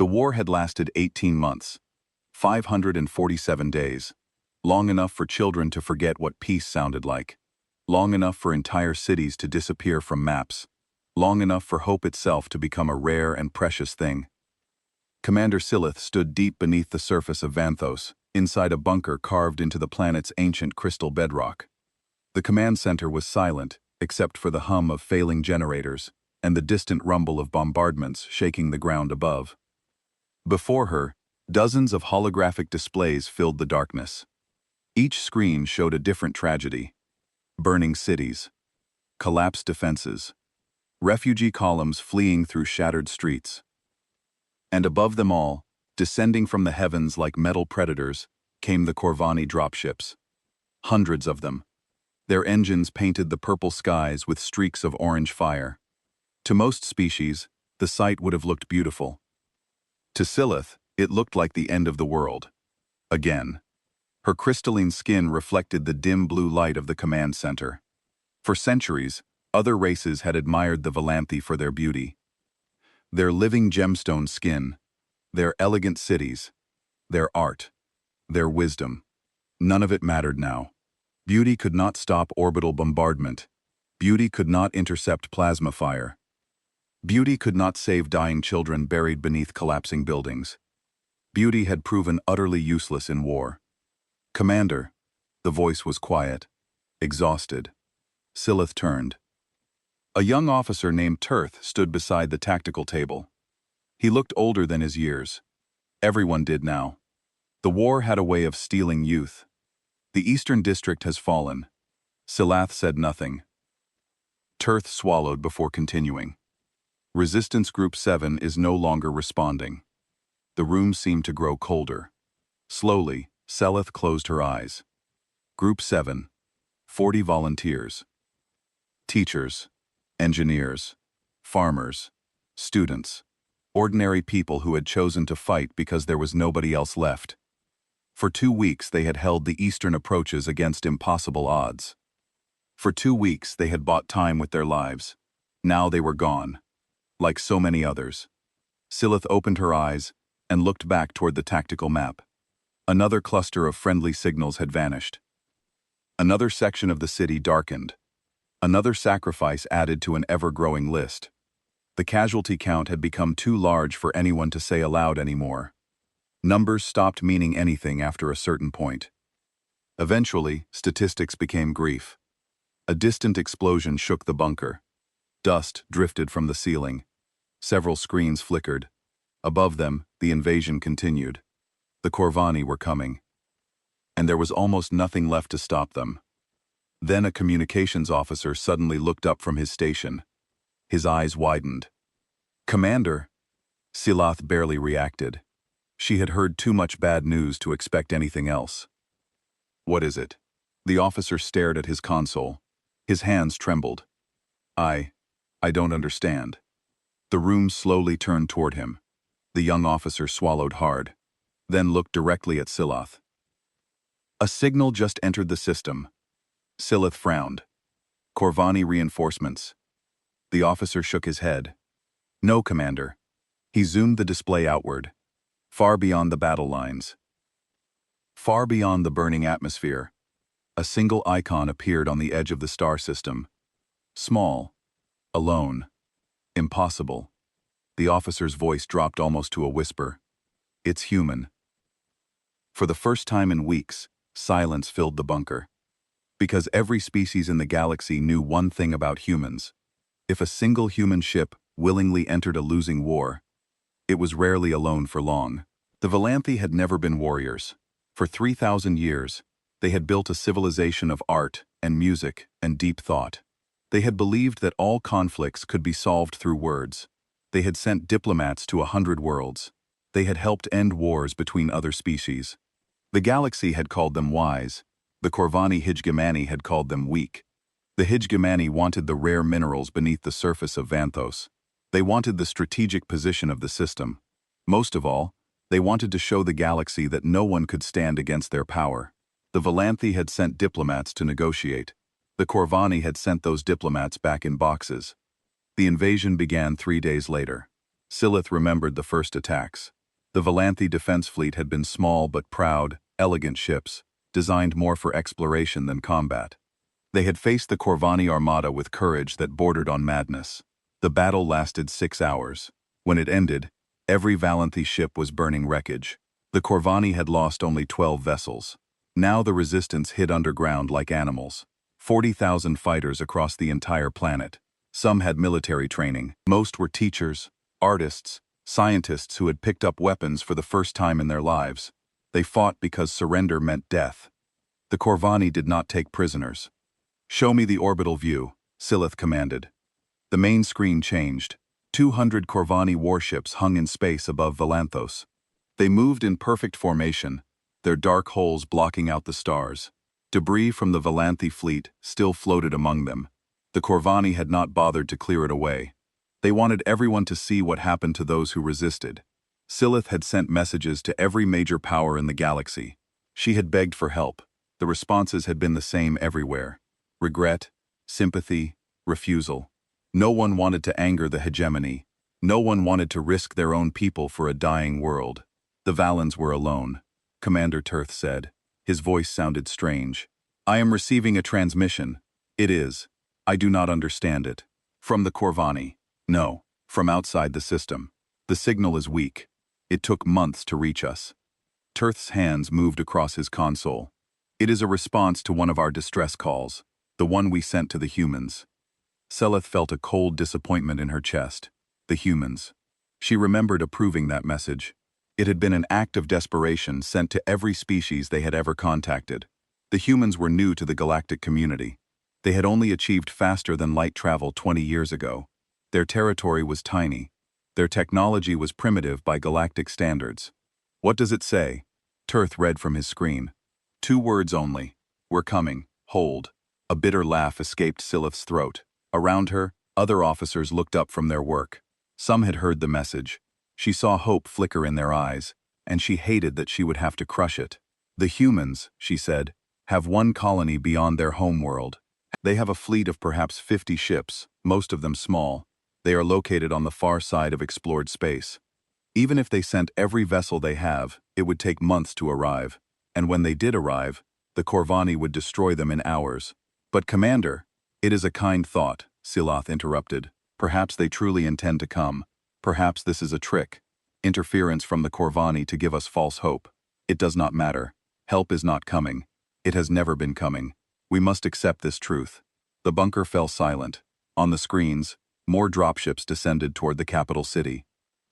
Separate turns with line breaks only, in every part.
The war had lasted 18 months, 547 days, long enough for children to forget what peace sounded like, long enough for entire cities to disappear from maps, long enough for hope itself to become a rare and precious thing. Commander Silith stood deep beneath the surface of Vanthos, inside a bunker carved into the planet's ancient crystal bedrock. The command center was silent, except for the hum of failing generators and the distant rumble of bombardments shaking the ground above. Before her, dozens of holographic displays filled the darkness. Each screen showed a different tragedy: burning cities, collapsed defenses, refugee columns fleeing through shattered streets. And above them all, descending from the heavens like metal predators, came the Corvani dropships. Hundreds of them. Their engines painted the purple skies with streaks of orange fire. To most species, the sight would have looked beautiful. To Silith, it looked like the end of the world. Again. Her crystalline skin reflected the dim blue light of the command center. For centuries, other races had admired the Valanthi for their beauty. Their living gemstone skin, their elegant cities, their art, their wisdom. None of it mattered now. Beauty could not stop orbital bombardment. Beauty could not intercept plasma fire. Beauty could not save dying children buried beneath collapsing buildings. Beauty had proven utterly useless in war. "Commander," the voice was quiet, exhausted. Silith turned. A young officer named Tirth stood beside the tactical table. He looked older than his years. Everyone did now. The war had a way of stealing youth. "The Eastern District has fallen." Silath said nothing. Tirth swallowed before continuing. "Resistance Group 7 is no longer responding." The room seemed to grow colder. Slowly, Selith closed her eyes. Group 7. 40 volunteers. Teachers, engineers, farmers, students, ordinary people who had chosen to fight because there was nobody else left. For 2 weeks they had held the eastern approaches against impossible odds. For 2 weeks they had bought time with their lives. Now they were gone. Like so many others. Silith opened her eyes and looked back toward the tactical map. Another cluster of friendly signals had vanished. Another section of the city darkened. Another sacrifice added to an ever-growing list. The casualty count had become too large for anyone to say aloud anymore. Numbers stopped meaning anything after a certain point. Eventually, statistics became grief. A distant explosion shook the bunker. Dust drifted from the ceiling. Several screens flickered. Above them, the invasion continued. The Corvani were coming. And there was almost nothing left to stop them. Then a communications officer suddenly looked up from his station. His eyes widened. "Commander!" Silath barely reacted. She had heard too much bad news to expect anything else. "What is it?" The officer stared at his console. His hands trembled. I don't understand." The room slowly turned toward him. The young officer swallowed hard, then looked directly at Silath. "A signal just entered the system." Silith frowned. "Corvani reinforcements." The officer shook his head. "No, Commander." He zoomed the display outward, far beyond the battle lines. Far beyond the burning atmosphere, a single icon appeared on the edge of the star system. Small, alone, impossible. The officer's voice dropped almost to a whisper. "It's human." For the first time in weeks, silence filled the bunker. Because every species in the galaxy knew one thing about humans. If a single human ship willingly entered a losing war, it was rarely alone for long. The Valanthi had never been warriors. For 3,000 years, they had built a civilization of art and music and deep thought. They had believed that all conflicts could be solved through words. They had sent diplomats to 100 worlds. They had helped end wars between other species. The galaxy had called them wise. The Corvani Hijgamani had called them weak. The Hijgamani wanted the rare minerals beneath the surface of Vanthos. They wanted the strategic position of the system. Most of all, they wanted to show the galaxy that no one could stand against their power. The Valanthi had sent diplomats to negotiate. The Corvani had sent those diplomats back in boxes. The invasion began 3 days later. Silith remembered the first attacks. The Valanthi defense fleet had been small but proud, elegant ships, designed more for exploration than combat. They had faced the Corvani armada with courage that bordered on madness. The battle lasted 6 hours. When it ended, every Valanthi ship was burning wreckage. The Corvani had lost only 12 vessels. Now the resistance hid underground like animals. 40,000 fighters across the entire planet. Some had military training. Most were teachers, artists, scientists who had picked up weapons for the first time in their lives. They fought because surrender meant death. The Corvani did not take prisoners. "Show me the orbital view," Silith commanded. The main screen changed. 200 Corvani warships hung in space above Valanthos. They moved in perfect formation, their dark holes blocking out the stars. Debris from the Valanthi fleet still floated among them. The Corvani had not bothered to clear it away. They wanted everyone to see what happened to those who resisted. Silith had sent messages to every major power in the galaxy. She had begged for help. The responses had been the same everywhere. Regret, sympathy, refusal. No one wanted to anger the hegemony. No one wanted to risk their own people for a dying world. The Valans were alone. Commander Tirth said. His voice sounded strange. "I am receiving a transmission. It is. I do not understand it. From the Corvani. No, from outside the system. The signal is weak. It took months to reach us." Tirth's hands moved across his console. "It is a response to one of our distress calls. The one we sent to the humans." Silith felt a cold disappointment in her chest. The humans. She remembered approving that message. It had been an act of desperation sent to every species they had ever contacted. The humans were new to the galactic community. They had only achieved faster than light travel 20 years ago. Their territory was tiny. Their technology was primitive by galactic standards. "What does it say?" Tirth read from his screen. 2 words only. "We're coming. Hold." A bitter laugh escaped Silith's throat. Around her, other officers looked up from their work. Some had heard the message. She saw hope flicker in their eyes, and she hated that she would have to crush it. "The humans," she said, "have one colony beyond their homeworld. They have a fleet of perhaps 50 ships, most of them small. They are located on the far side of explored space. Even if they sent every vessel they have, it would take months to arrive. And when they did arrive, the Corvani would destroy them in hours." "But Commander..." "It is a kind thought," Silith interrupted. "Perhaps they truly intend to come. Perhaps this is a trick. Interference from the Corvani to give us false hope. It does not matter. Help is not coming. It has never been coming. We must accept this truth." The bunker fell silent. On the screens, more dropships descended toward the capital city.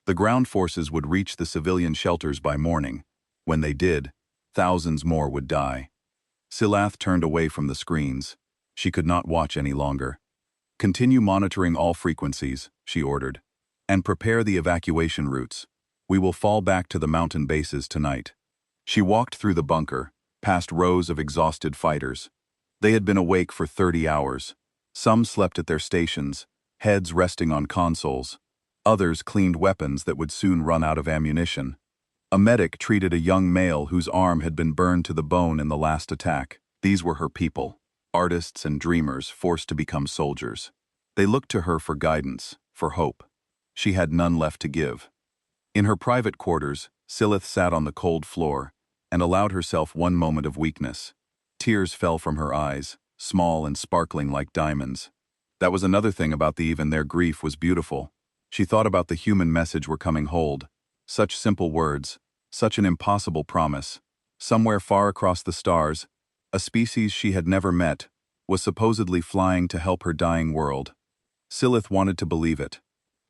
The ground forces would reach the civilian shelters by morning. When they did, thousands more would die. Silith turned away from the screens. She could not watch any longer. "Continue monitoring all frequencies," she ordered. "And prepare the evacuation routes. We will fall back to the mountain bases tonight." She walked through the bunker, past rows of exhausted fighters. They had been awake for 30 hours. Some slept at their stations, heads resting on consoles. Others cleaned weapons that would soon run out of ammunition. A medic treated a young male whose arm had been burned to the bone in the last attack. These were her people, artists and dreamers forced to become soldiers. They looked to her for guidance, for hope. She had none left to give. In her private quarters, Silith sat on the cold floor and allowed herself one moment of weakness. Tears fell from her eyes, small and sparkling like diamonds. That was another thing about the even their grief was beautiful. She thought about the human message we're coming hold. Such simple words, such an impossible promise. Somewhere far across the stars, a species she had never met was supposedly flying to help her dying world. Silith wanted to believe it.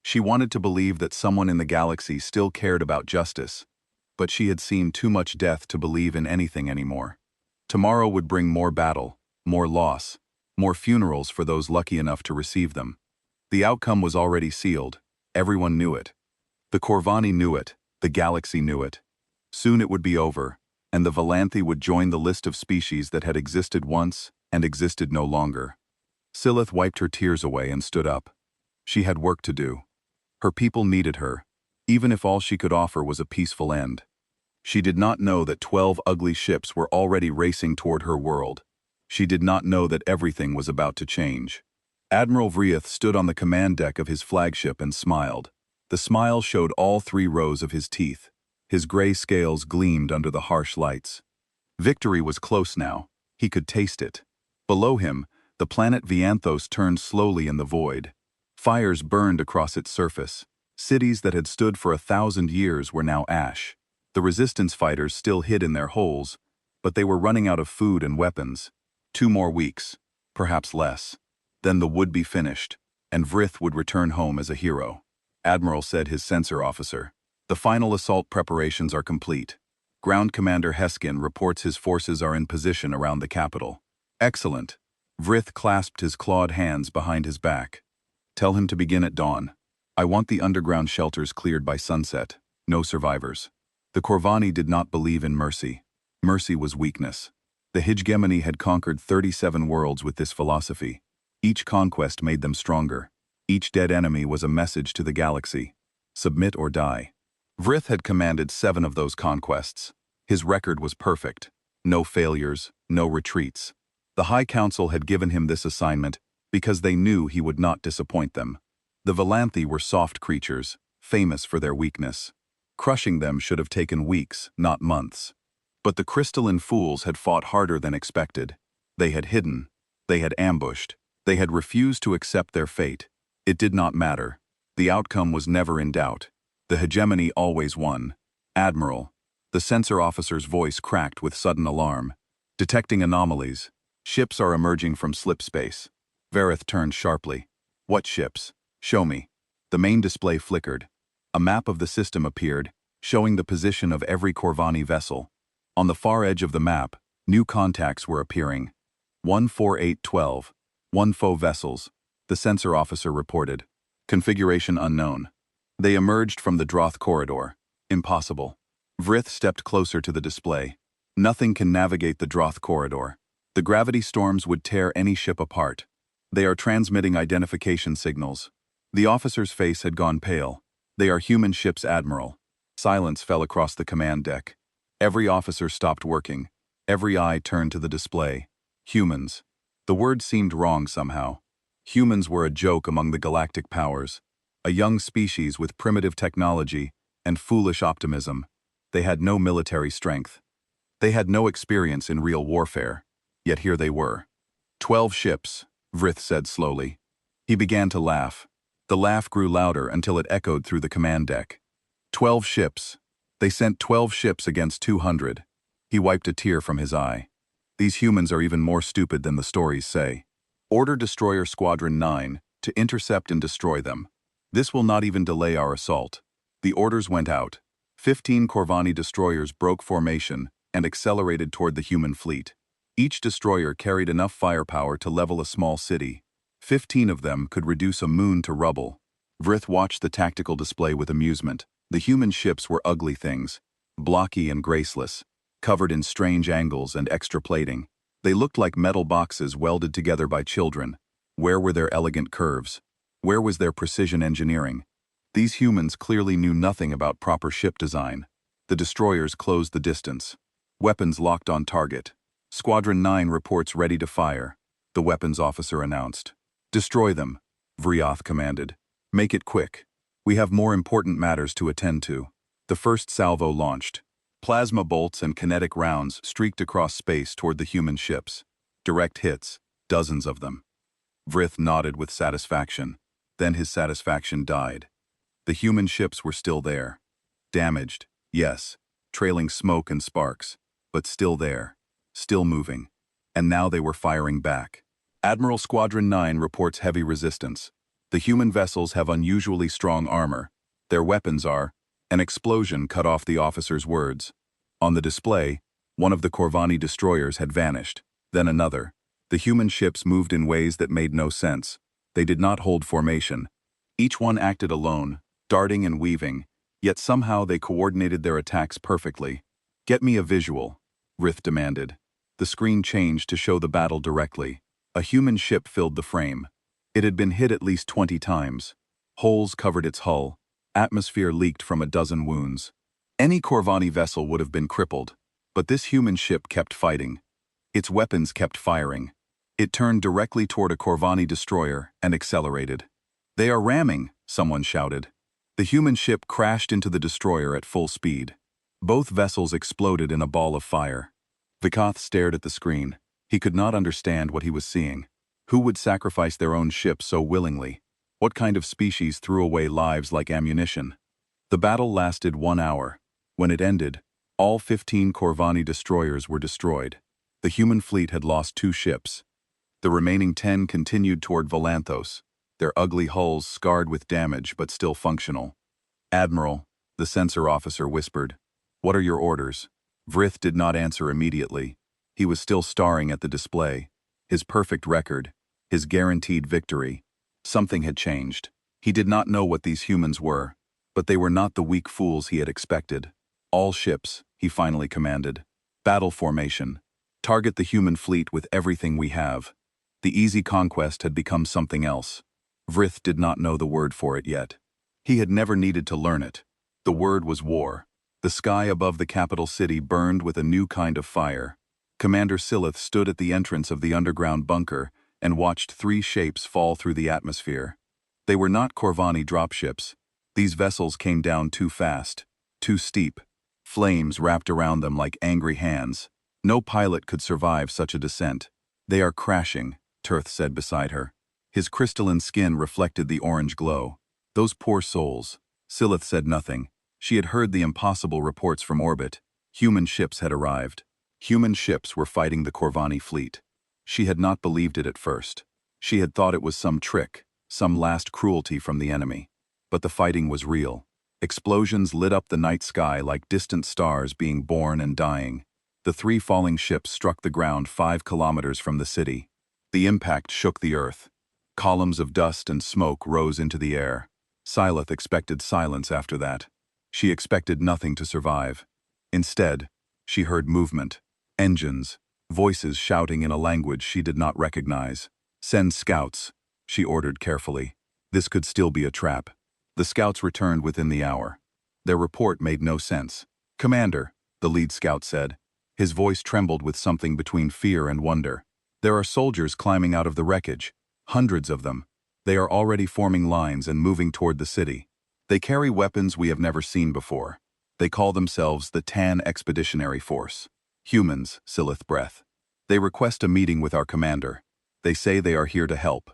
She wanted to believe that someone in the galaxy still cared about justice, but she had seen too much death to believe in anything anymore. Tomorrow would bring more battle, more loss, more funerals for those lucky enough to receive them. The outcome was already sealed. Everyone knew it. The Corvani knew it. The galaxy knew it. Soon it would be over, and the Valanthi would join the list of species that had existed once and existed no longer. Silith wiped her tears away and stood up. She had work to do. Her people needed her, even if all she could offer was a peaceful end. She did not know that 12 ugly ships were already racing toward her world. She did not know that everything was about to change. Admiral Vrieth stood on the command deck of his flagship and smiled. The smile showed all 3 rows of his teeth. His gray scales gleamed under the harsh lights. Victory was close now. He could taste it. Below him, the planet Vianthos turned slowly in the void. Fires burned across its surface. Cities that had stood for 1,000 years were now ash. The resistance fighters still hid in their holes, but they were running out of food and weapons. 2 more weeks, perhaps less. Then the would be finished, and Vrith would return home as a hero. Admiral said his sensor officer. The final assault preparations are complete. Ground Commander Heskin reports his forces are in position around the capital. Excellent. Vrith clasped his clawed hands behind his back. Tell him to begin at dawn. I want the underground shelters cleared by sunset. No survivors. The Corvani did not believe in mercy. Mercy was weakness. The hegemony had conquered 37 worlds with this philosophy. Each conquest made them stronger. Each dead enemy was a message to the galaxy. Submit or die. Vrith had commanded 7 of those conquests. His record was perfect. No failures, no retreats. The High Council had given him this assignment because they knew he would not disappoint them. The Valanthi were soft creatures, famous for their weakness. Crushing them should have taken weeks, not months. But the crystalline fools had fought harder than expected. They had hidden. They had ambushed. They had refused to accept their fate. It did not matter. The outcome was never in doubt. The hegemony always won. Admiral. The sensor officer's voice cracked with sudden alarm. Detecting anomalies. Ships are emerging from slip space. Vareth turned sharply. What ships? Show me. The main display flickered. A map of the system appeared, showing the position of every Corvani vessel. On the far edge of the map, new contacts were appearing. 14812. 1 foe vessels. The sensor officer reported. Configuration unknown. They emerged from the Droth corridor. Impossible. Vrith stepped closer to the display. Nothing can navigate the Droth corridor. The gravity storms would tear any ship apart. They are transmitting identification signals. The officer's face had gone pale. They are human ships, Admiral. Silence fell across the command deck. Every officer stopped working. Every eye turned to the display. Humans. The word seemed wrong somehow. Humans were a joke among the galactic powers. A young species with primitive technology and foolish optimism. They had no military strength. They had no experience in real warfare. Yet here they were. 12 ships, Vrith said slowly. He began to laugh. The laugh grew louder until it echoed through the command deck. 12 ships. They sent 12 ships against 200. He wiped a tear from his eye. These humans are even more stupid than the stories say. Order Destroyer Squadron 9 to intercept and destroy them. This will not even delay our assault. The orders went out. 15 Corvani destroyers broke formation and accelerated toward the human fleet. Each destroyer carried enough firepower to level a small city. 15 of them could reduce a moon to rubble. Vrith watched the tactical display with amusement. The human ships were ugly things, blocky and graceless, covered in strange angles and extra plating. They looked like metal boxes welded together by children. Where were their elegant curves? Where was their precision engineering? These humans clearly knew nothing about proper ship design. The destroyers closed the distance. Weapons locked on target. Squadron 9 reports ready to fire, the weapons officer announced. Destroy them, Vrioth commanded. Make it quick. We have more important matters to attend to. The first salvo launched. Plasma bolts and kinetic rounds streaked across space toward the human ships. Direct hits, dozens of them. Vrith nodded with satisfaction. Then his satisfaction died. The human ships were still there. Damaged, yes, trailing smoke and sparks, but still there, still moving. And now they were firing back. Admiral Squadron 9 reports heavy resistance. The human vessels have unusually strong armor. Their weapons are... An explosion cut off the officer's words. On the display, one of the Corvani destroyers had vanished, then another. The human ships moved in ways that made no sense. They did not hold formation. Each one acted alone, darting and weaving, yet somehow they coordinated their attacks perfectly. Get me a visual, Vrith demanded. The screen changed to show the battle directly. A human ship filled the frame. It had been hit at least 20 times. Holes covered its hull. Atmosphere leaked from a dozen wounds. Any Corvani vessel would have been crippled, but this human ship kept fighting. Its weapons kept firing. It turned directly toward a Corvani destroyer and accelerated. They are ramming, someone shouted. The human ship crashed into the destroyer at full speed. Both vessels exploded in a ball of fire. Vikath stared at the screen. He could not understand what he was seeing. Who would sacrifice their own ship so willingly? What kind of species threw away lives like ammunition? The battle lasted 1 hour. When it ended, all 15 Corvani destroyers were destroyed. The human fleet had lost 2 ships. The remaining 10 continued toward Volanthos, their ugly hulls scarred with damage but still functional. "Admiral," the censor officer whispered, "what are your orders?" Vrith did not answer immediately. He was still staring at the display. His perfect record, his guaranteed victory. Something had changed. He did not know what these humans were, but they were not the weak fools he had expected. "All ships," he finally commanded. "Battle formation. Target the human fleet with everything we have." The easy conquest had become something else. Vrith did not know the word for it yet. He had never needed to learn it. The word was war. The sky above the capital city burned with a new kind of fire. Commander Silith stood at the entrance of the underground bunker and watched 3 shapes fall through the atmosphere. They were not Corvani dropships. These vessels came down too fast, too steep. Flames wrapped around them like angry hands. No pilot could survive such a descent. "They are crashing," Tirth said beside her. His crystalline skin reflected the orange glow. "Those poor souls." Silith said nothing. She had heard the impossible reports from orbit. Human ships had arrived. Human ships were fighting the Corvani fleet. She had not believed it at first. She had thought it was some trick, some last cruelty from the enemy. But the fighting was real. Explosions lit up the night sky like distant stars being born and dying. The 3 falling ships struck the ground 5 kilometers from the city. The impact shook the earth. Columns of dust and smoke rose into the air. Silith expected silence after that. She expected nothing to survive. Instead, she heard movement, engines, voices shouting in a language she did not recognize. "Send scouts," she ordered carefully. This could still be a trap. The scouts returned within the hour. Their report made no sense. "Commander," the lead scout said. His voice trembled with something between fear and wonder. "There are soldiers climbing out of the wreckage. Hundreds of them. They are already forming lines and moving toward the city. They carry weapons we have never seen before. They call themselves the Tan Expeditionary Force. Humans," Silith breathed. "They request a meeting with our commander. They say they are here to help."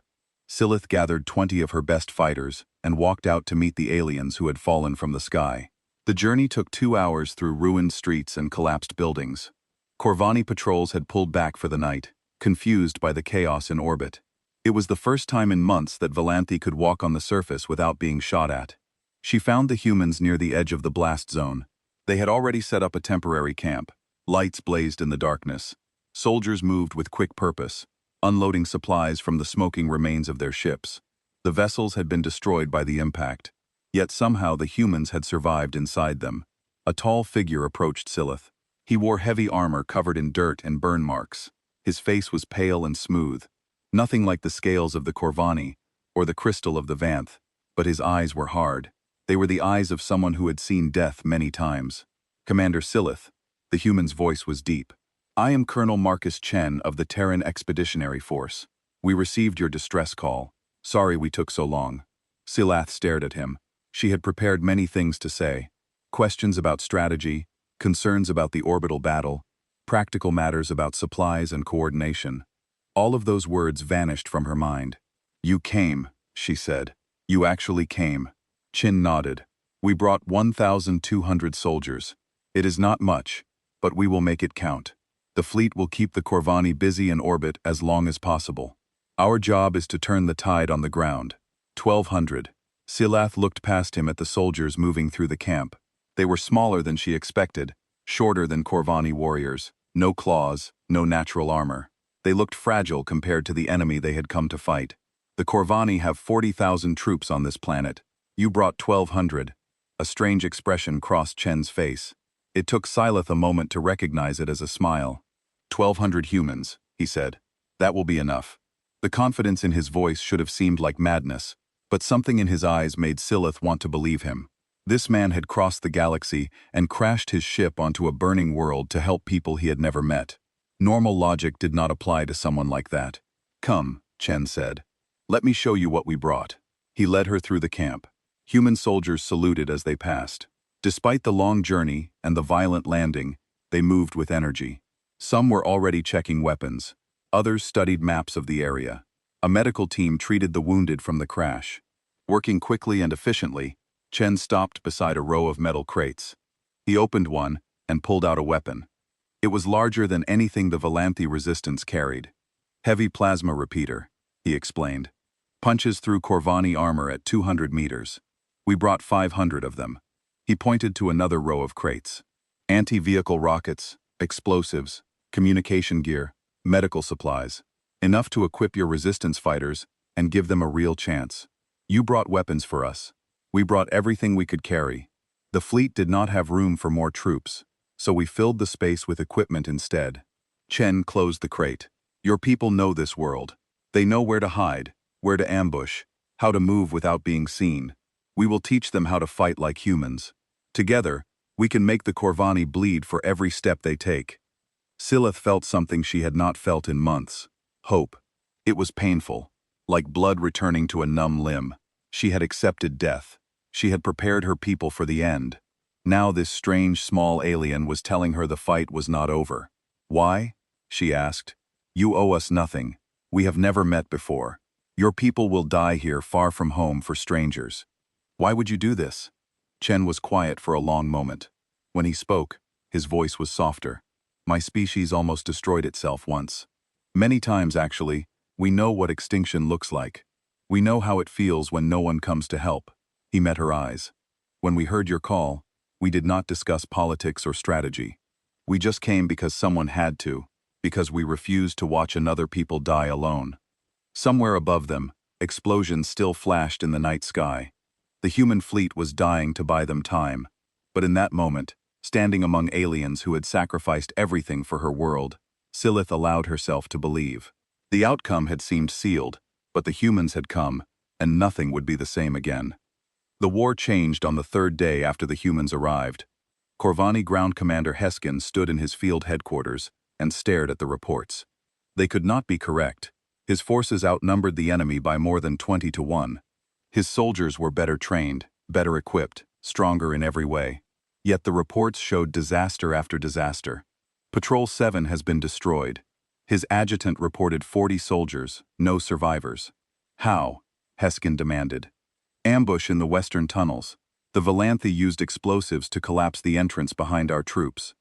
Silith gathered 20 of her best fighters and walked out to meet the aliens who had fallen from the sky. The journey took 2 hours through ruined streets and collapsed buildings. Corvani patrols had pulled back for the night, confused by the chaos in orbit. It was the first time in months that Volanthi could walk on the surface without being shot at. She found the humans near the edge of the blast zone. They had already set up a temporary camp. Lights blazed in the darkness. Soldiers moved with quick purpose, unloading supplies from the smoking remains of their ships. The vessels had been destroyed by the impact, yet somehow the humans had survived inside them. A tall figure approached Silith. He wore heavy armor covered in dirt and burn marks. His face was pale and smooth, nothing like the scales of the Corvani or the crystal of the Vanth, but his eyes were hard. They were the eyes of someone who had seen death many times. "Commander Silith," the human's voice was deep. "I am Colonel Marcus Chen of the Terran Expeditionary Force. We received your distress call. Sorry we took so long." Silath stared at him. She had prepared many things to say. Questions about strategy, concerns about the orbital battle, practical matters about supplies and coordination. All of those words vanished from her mind. "You came," she said. "You actually came." Chin nodded. "We brought 1,200 soldiers. It is not much, but we will make it count. The fleet will keep the Corvani busy in orbit as long as possible. Our job is to turn the tide on the ground." 1,200. Silath looked past him at the soldiers moving through the camp. They were smaller than she expected, shorter than Corvani warriors. No claws, no natural armor. They looked fragile compared to the enemy they had come to fight. "The Corvani have 40,000 troops on this planet. You brought 1,200. A strange expression crossed Chen's face. It took Silith a moment to recognize it as a smile. 1,200 humans, he said. That will be enough. The confidence in his voice should have seemed like madness, but something in his eyes made Silith want to believe him. This man had crossed the galaxy and crashed his ship onto a burning world to help people he had never met. Normal logic did not apply to someone like that. "Come," Chen said. "Let me show you what we brought." He led her through the camp. Human soldiers saluted as they passed. Despite the long journey and the violent landing, they moved with energy. Some were already checking weapons. Others studied maps of the area. A medical team treated the wounded from the crash. Working quickly and efficiently, Chen stopped beside a row of metal crates. He opened one and pulled out a weapon. It was larger than anything the Valanthy resistance carried. Heavy plasma repeater, he explained. Punches through Corvani armor at 200 meters. We brought 500 of them. He pointed to another row of crates. Anti-vehicle rockets, explosives, communication gear, medical supplies. Enough to equip your resistance fighters and give them a real chance. You brought weapons for us. We brought everything we could carry. The fleet did not have room for more troops, so we filled the space with equipment instead. Chen closed the crate. Your people know this world. They know where to hide, where to ambush, how to move without being seen. We will teach them how to fight like humans. Together, we can make the Corvani bleed for every step they take. Silith felt something she had not felt in months. Hope. It was painful, like blood returning to a numb limb. She had accepted death. She had prepared her people for the end. Now this strange small alien was telling her the fight was not over. Why? She asked. You owe us nothing. We have never met before. Your people will die here far from home for strangers. Why would you do this? Chen was quiet for a long moment. When he spoke, his voice was softer. My species almost destroyed itself once. Many times, actually, we know what extinction looks like. We know how it feels when no one comes to help. He met her eyes. When we heard your call, we did not discuss politics or strategy. We just came because someone had to, because we refused to watch another people die alone. Somewhere above them, explosions still flashed in the night sky. The human fleet was dying to buy them time. But in that moment, standing among aliens who had sacrificed everything for her world, Silith allowed herself to believe. The outcome had seemed sealed, but the humans had come, and nothing would be the same again. The war changed on the third day after the humans arrived. Corvani Ground Commander Heskin stood in his field headquarters and stared at the reports. They could not be correct. His forces outnumbered the enemy by more than 20 to 1. His soldiers were better trained, better equipped, stronger in every way. Yet the reports showed disaster after disaster. Patrol 7 has been destroyed. His adjutant reported 40 soldiers, no survivors. How? Heskin demanded. Ambush in the western tunnels. The Valanthy used explosives to collapse the entrance behind our troops.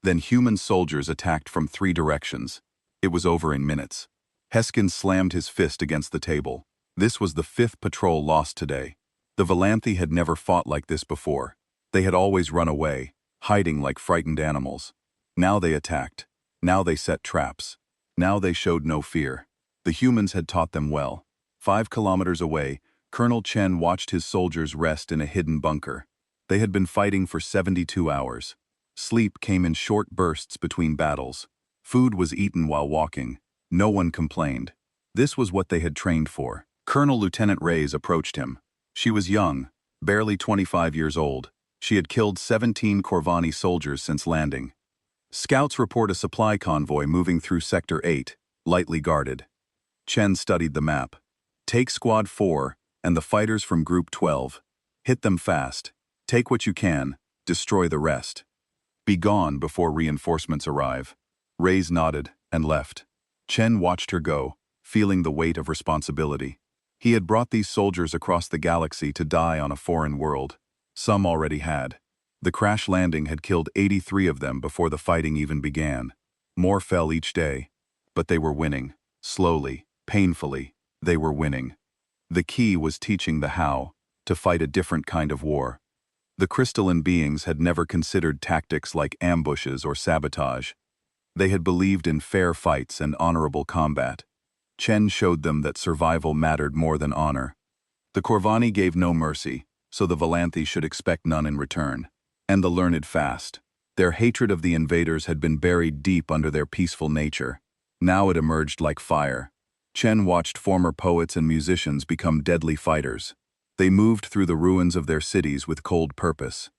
Then human soldiers attacked from 3 directions. It was over in minutes. Heskin slammed his fist against the table. This was the 5th patrol lost today. The Valanthy had never fought like this before. They had always run away, hiding like frightened animals. Now they attacked. Now they set traps. Now they showed no fear. The humans had taught them well. 5 kilometers away, Colonel Chen watched his soldiers rest in a hidden bunker. They had been fighting for 72 hours. Sleep came in short bursts between battles. Food was eaten while walking. No one complained. This was what they had trained for. Colonel Lieutenant Reyes approached him. She was young, barely 25 years old. She had killed 17 Corvani soldiers since landing. Scouts report a supply convoy moving through Sector 8, lightly guarded. Chen studied the map. Take Squad 4 and the fighters from Group 12. Hit them fast. Take what you can. Destroy the rest. Be gone before reinforcements arrive. Reyes nodded and left. Chen watched her go, feeling the weight of responsibility. He had brought these soldiers across the galaxy to die on a foreign world. Some already had. The crash landing had killed 83 of them before the fighting even began. More fell each day. But they were winning. Slowly, painfully, they were winning. The key was teaching the how, to fight a different kind of war. The crystalline beings had never considered tactics like ambushes or sabotage. They had believed in fair fights and honorable combat. Chen showed them that survival mattered more than honor. The Corvani gave no mercy, so the Valanthy should expect none in return. And the learned fast. Their hatred of the invaders had been buried deep under their peaceful nature. Now it emerged like fire. Chen watched former poets and musicians become deadly fighters. They moved through the ruins of their cities with cold purpose.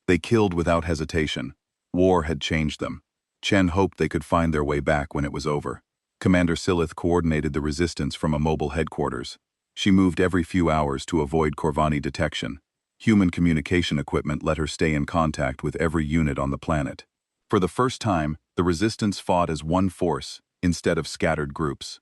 They killed without hesitation. War had changed them. Chen hoped they could find their way back when it was over. Commander Silith coordinated the resistance from a mobile headquarters. She moved every few hours to avoid Corvani detection. Human communication equipment let her stay in contact with every unit on the planet. For the first time, the resistance fought as one force, instead of scattered groups.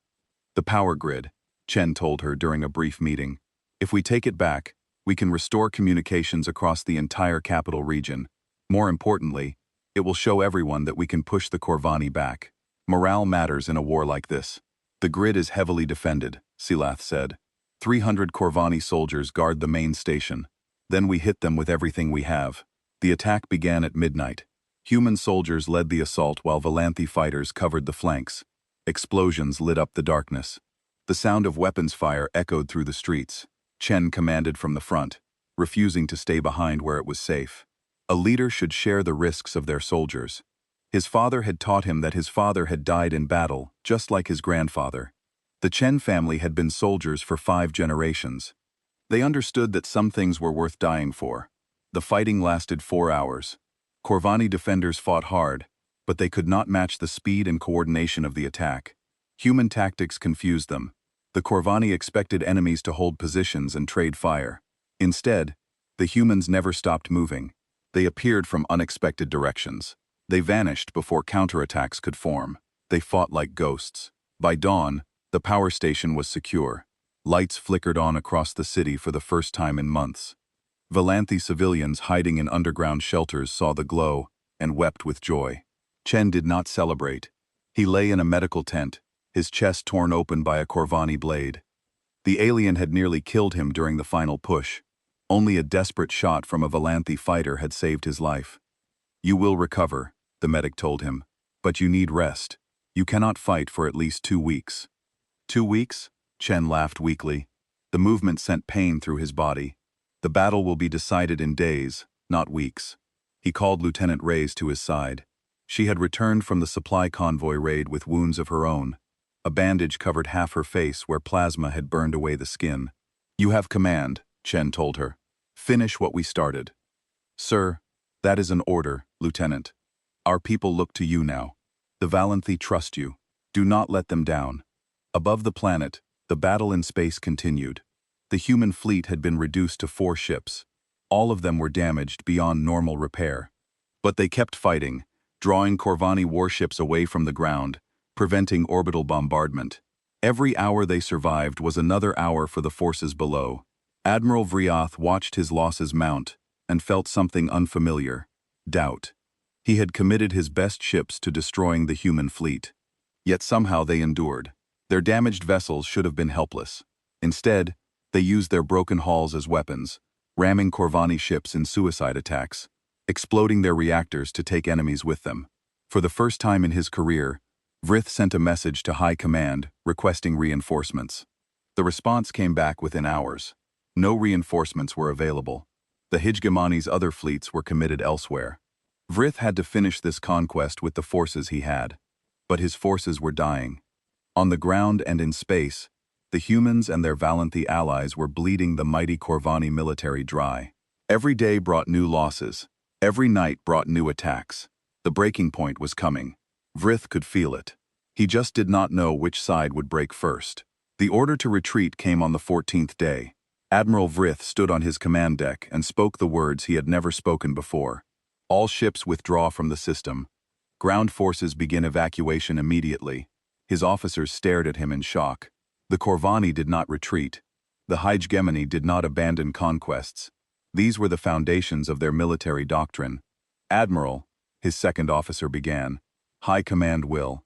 The power grid, Chen told her during a brief meeting. If we take it back, we can restore communications across the entire capital region. More importantly, it will show everyone that we can push the Corvani back. Morale matters in a war like this. The grid is heavily defended, Silath said. 300 Corvani soldiers guard the main station. Then we hit them with everything we have. The attack began at midnight. Human soldiers led the assault while Valanthi fighters covered the flanks. Explosions lit up the darkness. The sound of weapons fire echoed through the streets. Chen commanded from the front, refusing to stay behind where it was safe. A leader should share the risks of their soldiers. His father had taught him that his father had died in battle, just like his grandfather. The Chen family had been soldiers for 5 generations. They understood that some things were worth dying for. The fighting lasted 4 hours. Corvani defenders fought hard, but they could not match the speed and coordination of the attack. Human tactics confused them. The Corvani expected enemies to hold positions and trade fire. Instead, the humans never stopped moving. They appeared from unexpected directions. They vanished before counterattacks could form. They fought like ghosts. By dawn, the power station was secure. Lights flickered on across the city for the first time in months. Valanthi civilians hiding in underground shelters saw the glow and wept with joy. Chen did not celebrate. He lay in a medical tent, his chest torn open by a Corvani blade. The alien had nearly killed him during the final push. Only a desperate shot from a Valanthi fighter had saved his life. "You will recover," the medic told him, "but you need rest. You cannot fight for at least 2 weeks." 2 weeks? Chen laughed weakly. The movement sent pain through his body. The battle will be decided in days, not weeks. He called Lieutenant Reyes to his side. She had returned from the supply convoy raid with wounds of her own. A bandage covered half her face where plasma had burned away the skin. "You have command," Chen told her. "Finish what we started." "Sir, that is an order, Lieutenant. Our people look to you now. The Valanthi trust you. Do not let them down." Above the planet, the battle in space continued. The human fleet had been reduced to 4 ships. All of them were damaged beyond normal repair. But they kept fighting, drawing Corvani warships away from the ground, preventing orbital bombardment. Every hour they survived was another hour for the forces below. Admiral Vriath watched his losses mount and felt something unfamiliar: doubt. He had committed his best ships to destroying the human fleet. Yet somehow they endured. Their damaged vessels should have been helpless. Instead, they used their broken hulls as weapons, ramming Corvani ships in suicide attacks, exploding their reactors to take enemies with them. For the first time in his career, Vrith sent a message to High Command requesting reinforcements. The response came back within hours. No reinforcements were available. The Hijgamani's other fleets were committed elsewhere. Vrith had to finish this conquest with the forces he had. But his forces were dying. On the ground and in space, the humans and their Valanthi allies were bleeding the mighty Corvani military dry. Every day brought new losses. Every night brought new attacks. The breaking point was coming. Vrith could feel it. He just did not know which side would break first. The order to retreat came on the 14th day. Admiral Vrith stood on his command deck and spoke the words he had never spoken before. "All ships withdraw from the system. Ground forces begin evacuation immediately." His officers stared at him in shock. The Corvani did not retreat. The Hijgemani did not abandon conquests. These were the foundations of their military doctrine. "Admiral," his second officer began, "High Command will."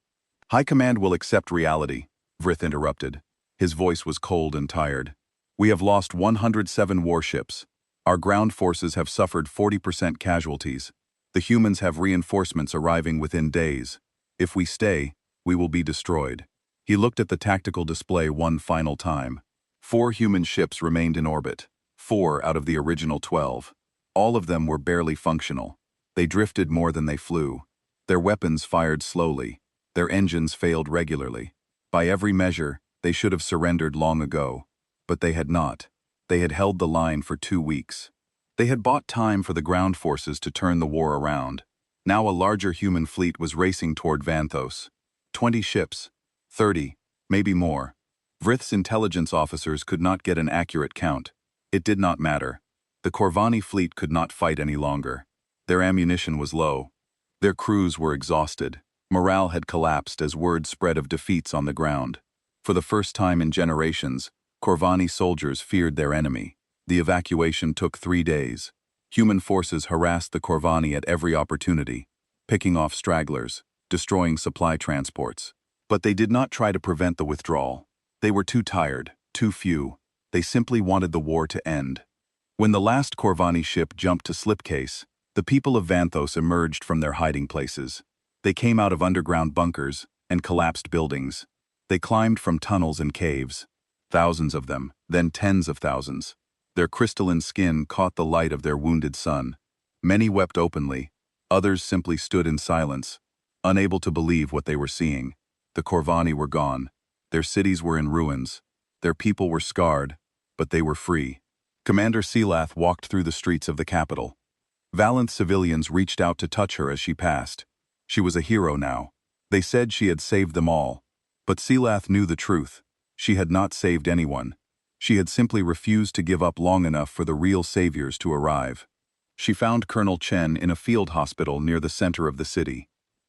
"High Command will accept reality," Vrith interrupted. His voice was cold and tired. "We have lost 107 warships. Our ground forces have suffered 40% casualties. The humans have reinforcements arriving within days. If we stay, we will be destroyed." He looked at the tactical display one final time. 4 human ships remained in orbit. 4 out of the original 12. All of them were barely functional. They drifted more than they flew. Their weapons fired slowly. Their engines failed regularly. By every measure, they should have surrendered long ago. But they had not. They had held the line for 2 weeks. They had bought time for the ground forces to turn the war around. Now a larger human fleet was racing toward Vanthos. 20 ships. 30, maybe more. Vrith's intelligence officers could not get an accurate count. It did not matter. The Corvani fleet could not fight any longer. Their ammunition was low. Their crews were exhausted. Morale had collapsed as word spread of defeats on the ground. For the first time in generations, Corvani soldiers feared their enemy. The evacuation took 3 days. Human forces harassed the Corvani at every opportunity, picking off stragglers, destroying supply transports. But they did not try to prevent the withdrawal. They were too tired, too few. They simply wanted the war to end. When the last Corvani ship jumped to slipcase, the people of Vanthos emerged from their hiding places. They came out of underground bunkers and collapsed buildings. They climbed from tunnels and caves. Thousands of them, then tens of thousands. Their crystalline skin caught the light of their wounded sun. Many wept openly. Others simply stood in silence, unable to believe what they were seeing. The Corvani were gone. Their cities were in ruins. Their people were scarred, but they were free. Commander Selath walked through the streets of the capital. Valiant civilians reached out to touch her as she passed. She was a hero now. They said she had saved them all. But Selath knew the truth. She had not saved anyone. She had simply refused to give up long enough for the real saviors to arrive. She found Colonel Chen in a field hospital near the center of the city.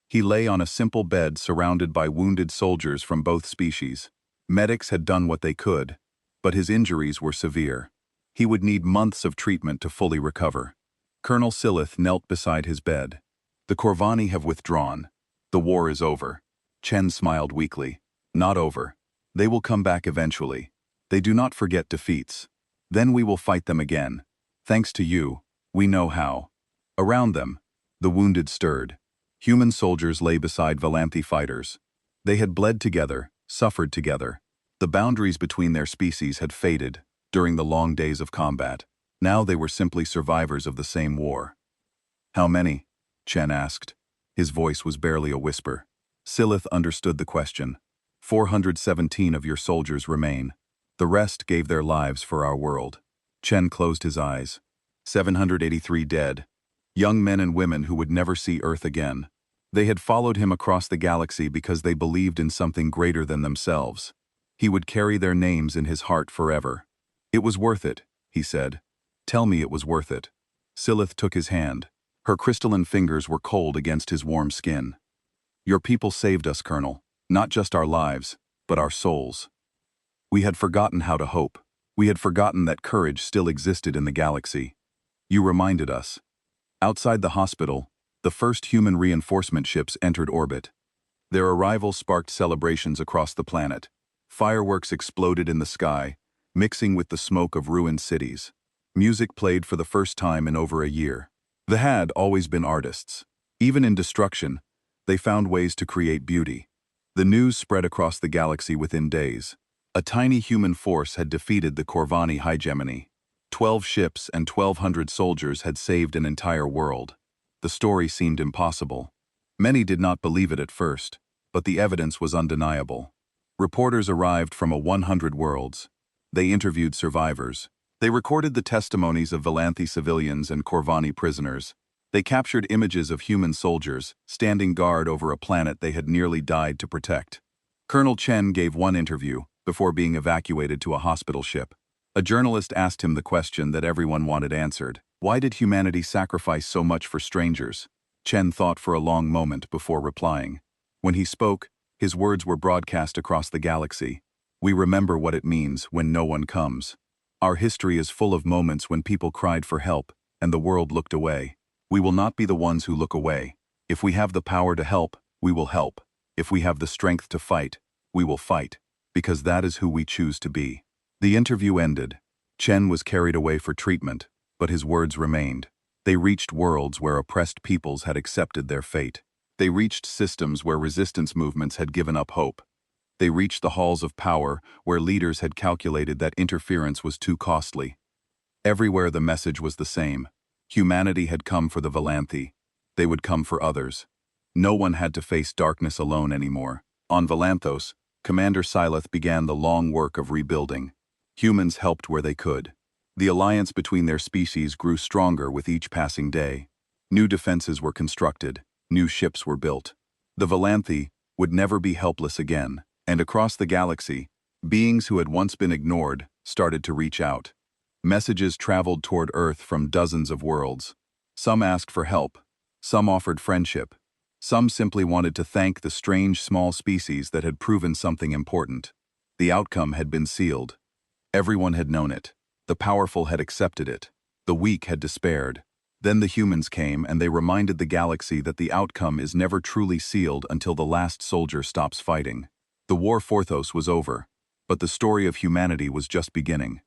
He lay on a simple bed surrounded by wounded soldiers from both species. Medics had done what they could, but his injuries were severe. He would need months of treatment to fully recover. Colonel Silith knelt beside his bed. The Corvani have withdrawn. The war is over. Chen smiled weakly. Not over. They will come back eventually. They do not forget defeats. Then we will fight them again. Thanks to you, we know how. Around them, the wounded stirred. Human soldiers lay beside Valanthi fighters. They had bled together, suffered together. The boundaries between their species had faded during the long days of combat. Now they were simply survivors of the same war. How many? Chen asked. His voice was barely a whisper. Silith understood the question. 417 of your soldiers remain. The rest gave their lives for our world. Chen closed his eyes. 783 dead. Young men and women who would never see Earth again. They had followed him across the galaxy because they believed in something greater than themselves. He would carry their names in his heart forever. It was worth it, he said. Tell me it was worth it. Silith took his hand. Her crystalline fingers were cold against his warm skin. Your people saved us, Colonel. Not just our lives, but our souls. We had forgotten how to hope. We had forgotten that courage still existed in the galaxy. You reminded us. Outside the hospital, the first human reinforcement ships entered orbit. Their arrival sparked celebrations across the planet. Fireworks exploded in the sky, mixing with the smoke of ruined cities. Music played for the first time in over a year. They had always been artists. Even in destruction, they found ways to create beauty. The news spread across the galaxy within days. A tiny human force had defeated the Corvani hegemony. 12 ships and 1,200 soldiers had saved an entire world. The story seemed impossible. Many did not believe it at first, but the evidence was undeniable. Reporters arrived from 100 worlds. They interviewed survivors. They recorded the testimonies of Valanthi civilians and Corvani prisoners. They captured images of human soldiers standing guard over a planet they had nearly died to protect. Colonel Chen gave one interview before being evacuated to a hospital ship. A journalist asked him the question that everyone wanted answered. Why did humanity sacrifice so much for strangers? Chen thought for a long moment before replying. When he spoke, his words were broadcast across the galaxy. We remember what it means when no one comes. Our history is full of moments when people cried for help and the world looked away. We will not be the ones who look away. If we have the power to help, we will help. If we have the strength to fight, we will fight, because that is who we choose to be. The interview ended. Chen was carried away for treatment, but his words remained. They reached worlds where oppressed peoples had accepted their fate. They reached systems where resistance movements had given up hope. They reached the halls of power where leaders had calculated that interference was too costly. Everywhere the message was the same. Humanity had come for the Valanthi. They would come for others. No one had to face darkness alone anymore. On Valanthos, Commander Silith began the long work of rebuilding. Humans helped where they could. The alliance between their species grew stronger with each passing day. New defenses were constructed. New ships were built. The Valanthi would never be helpless again, and across the galaxy, beings who had once been ignored started to reach out. Messages traveled toward Earth from dozens of worlds. Some asked for help, some offered friendship, some simply wanted to thank the strange small species that had proven something important. The outcome had been sealed. Everyone had known it. The powerful had accepted it. The weak had despaired. Then the humans came and they reminded the galaxy that the outcome is never truly sealed until the last soldier stops fighting. The war Forthos was over, but the story of humanity was just beginning.